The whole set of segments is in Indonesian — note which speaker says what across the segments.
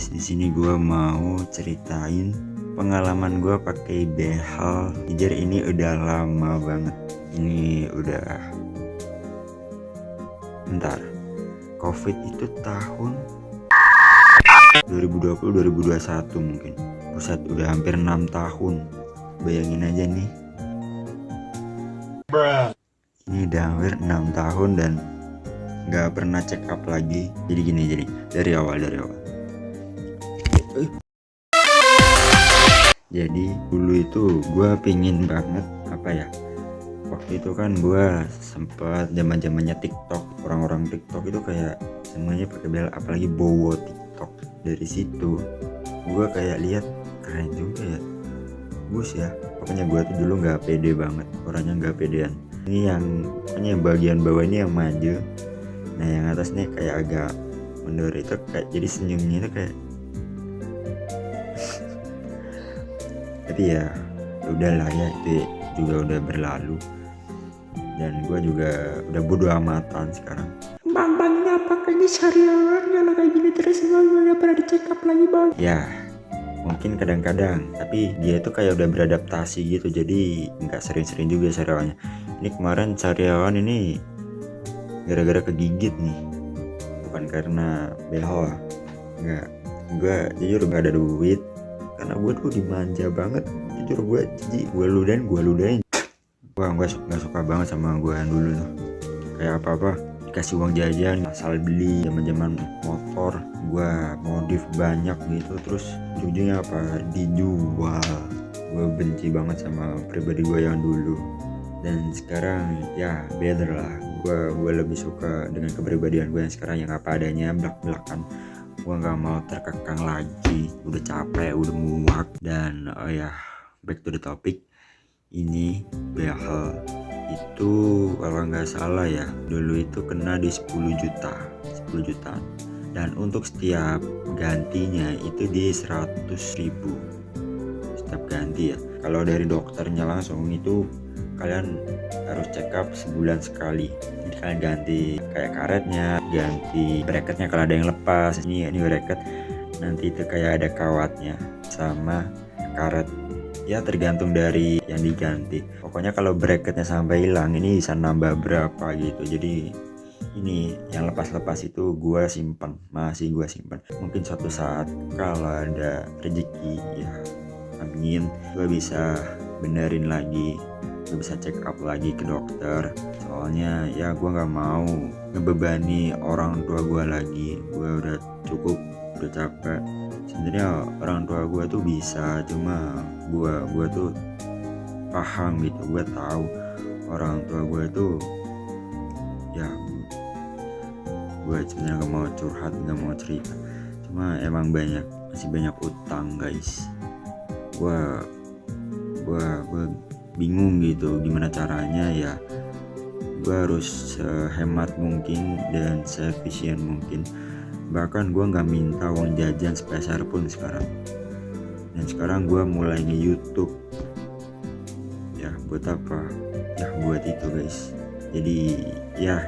Speaker 1: guys, di sini gue mau ceritain pengalaman gue pakai behel. Jujur ini udah lama banget. Ini udah bentar. Covid itu tahun 2020-2021 mungkin. Buset, udah hampir 6 tahun. Bayangin aja nih. Ini udah hampir 6 tahun dan nggak pernah check up lagi. Jadi gini, jadi dari awal. Jadi dulu itu gue pingin banget waktu itu kan gue sempat zamannya TikTok. Orang-orang TikTok itu kayak semuanya pakai behel, apalagi bowo TikTok. Dari situ gue kayak lihat keren juga ya, bagus ya. Pokoknya gue tuh dulu nggak pede banget, orangnya nggak pedean. Ini yang pokoknya bagian bawah ini yang maju, nah yang atasnya kayak agak mundur, itu kayak jadi senyumnya itu kayak tapi ya udahlah ya, itu juga udah berlalu dan gue juga udah bodo amatan sekarang.
Speaker 2: Bang ini apakah ini sariawan kalau kayak gini terus bang, gak pernah dicek up lagi bang?
Speaker 1: Ya mungkin kadang-kadang, tapi dia tuh kayak udah beradaptasi gitu, jadi nggak sering-sering juga sariawannya. Ini kemarin sariawan ini gara-gara kegigit nih, bukan karena behel. Nggak, gue jujur gak ada duit karena gue tuh dimanja banget. Jujur gue jijik, gue ludahin. Gue nggak suka banget sama gue yang dulu tuh, kayak apa-apa dikasih uang jajan asal beli. Zaman motor gue modif banyak gitu, terus ujungnya apa, dijual. Gue benci banget sama pribadi gue yang dulu, dan sekarang ya better lah. Gue lebih suka dengan kepribadian gue yang sekarang, yang apa adanya, belak-belakan. Gue nggak mau terkekang lagi, udah capek, udah muak. Dan back to the topic. Ini behel itu kalau nggak salah ya, dulu itu kena di 10 jutaan, dan untuk setiap gantinya itu di 100.000 setiap ganti ya. Kalau dari dokternya langsung itu kalian harus check up sebulan sekali. Jadi kalian ganti kayak karetnya, ganti bracketnya kalau ada yang lepas. Ini bracket, nanti itu kayak ada kawatnya sama karet ya, tergantung dari yang diganti. Pokoknya kalau bracketnya sampai hilang ini bisa nambah berapa gitu. Jadi ini yang lepas-lepas itu masih gue simpan. Mungkin suatu saat kalau ada rezeki ya, amin, gue bisa benerin lagi, gue bisa check up lagi ke dokter. Soalnya ya gue nggak mau ngebebani orang tua gue lagi. Gue udah cukup, udah capek. Sebenarnya orang tua gue tuh bisa, cuma gue tuh paham gitu. Gue tahu orang tua gue tuh ya, gue sebenarnya gak mau curhat, gak mau cerita, cuma emang masih banyak utang guys. Gue bingung gitu gimana caranya ya. Gue harus sehemat mungkin dan seefisien mungkin. Bahkan gue nggak minta uang jajan sepeser pun sekarang. Dan sekarang gue mulai nge-YouTube. Ya buat apa? Ya buat itu guys. Jadi ya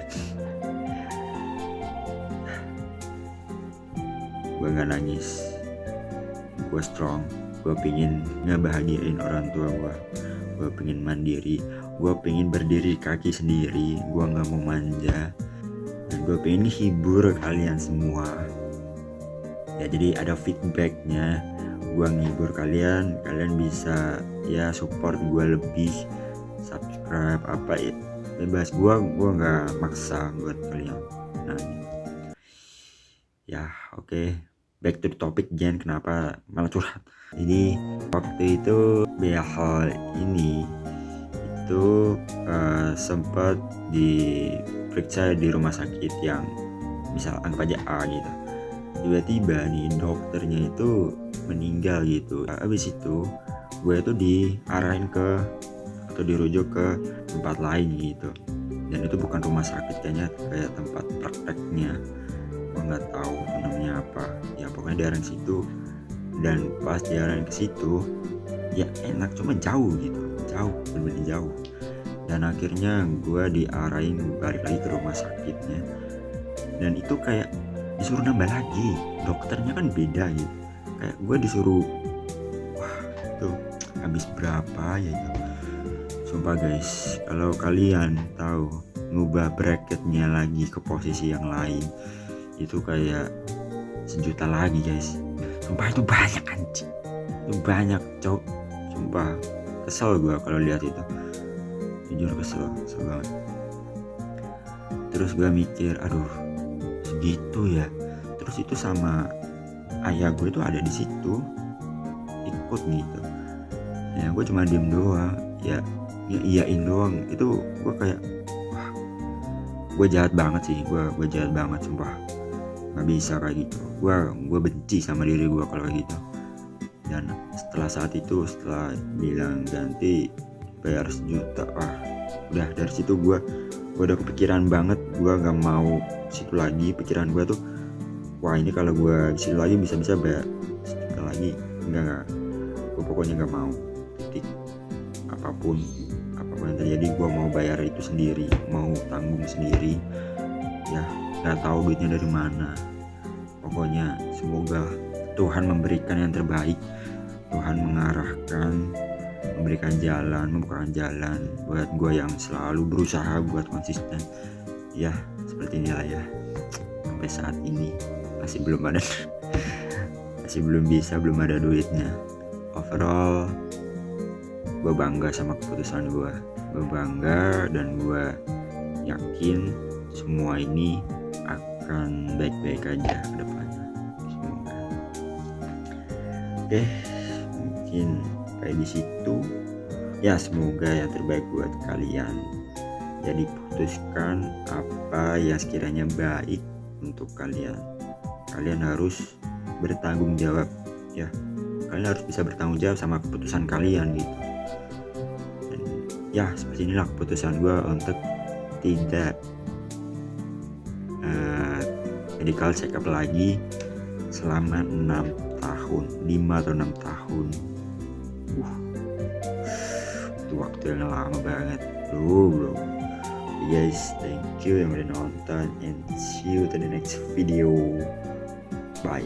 Speaker 1: gue nggak nangis. Gue strong. Gue pengen ngebahagiain orang tua gue. Gue pengen mandiri. Gue pengen berdiri kaki sendiri. Gue nggak mau manja. Dan gue pengen hibur kalian semua ya, jadi ada feedbacknya. Gue ngibur kalian bisa ya support gue lebih, subscribe apa ya, bebas. Gue nggak maksa buat kalian. Nah ya oke. Back to the topic, jangan kenapa malah curhat. Jadi waktu itu behel ini itu sempat diperiksa di rumah sakit yang misal anggap aja A gitu. Tiba-tiba nih dokternya itu meninggal gitu. Habis itu gue tuh diarahin atau dirujuk ke tempat lain gitu, dan itu bukan rumah sakit, kayaknya kayak tempat prakteknya. Gue nggak tahu namanya apa ya, pokoknya diarahin situ. Dan pas diarahin ke situ ya enak, cuma jauh gitu, bener-bener jauh. Dan akhirnya gue diarahin balik lagi ke rumah sakitnya, dan itu kayak di disuruh nambah lagi, dokternya kan beda gitu. Kayak gue disuruh, wah itu habis berapa ya itu. Sumpah guys, kalau kalian tahu ngubah bracketnya lagi ke posisi yang lain itu kayak 1 juta lagi guys. Sumpah itu banyak anjing, itu banyak cowok. Sumpah kesel gue kalau lihat itu, jujur kesel banget. Terus gue mikir, aduh segitu ya. Terus itu sama ayah gue itu ada di situ ikut gitu ya, gue cuma diem doang ya iyain doang. Itu gue kayak, wah gue jahat banget sih, gue jahat banget sumpah. Nggak bisa kayak gitu, gue benci sama diri gue kalau kayak gitu. Dan setelah saat itu, setelah bilang ganti bayar 1 juta, wah udah dari situ gue udah kepikiran banget, gue nggak mau situ lagi. Pikiran gue tuh, wah ini kalau gue situ lagi bisa bayar 1 juta lagi. Enggak, gue pokoknya nggak mau, titik. Apapun yang terjadi gue mau bayar itu sendiri, mau tanggung sendiri ya. Nggak tahu duitnya dari mana. Pokoknya semoga Tuhan memberikan yang terbaik, Tuhan mengarahkan, memberikan jalan, membukakan jalan buat gue yang selalu berusaha buat konsisten ya. Seperti inilah ya, sampai saat ini masih belum ada masih belum ada duitnya. Overall gue bangga sama keputusan gue bangga, dan gue yakin semua ini akan baik-baik aja ke depannya, semoga. Oke, mungkin kayak di situ ya. Semoga yang terbaik buat kalian. Jadi putuskan apa yang sekiranya baik untuk kalian. Kalian harus bertanggung jawab ya. Kalian harus bisa bertanggung jawab sama keputusan kalian gitu. Dan ya seperti inilah keputusan gue untuk tidak medical check up lagi selama 6 tahun, 5 atau 6 tahun. Itu waktu yang lama banget bro. Guys, thank you yang udah nonton, and see you to the next video. Bye.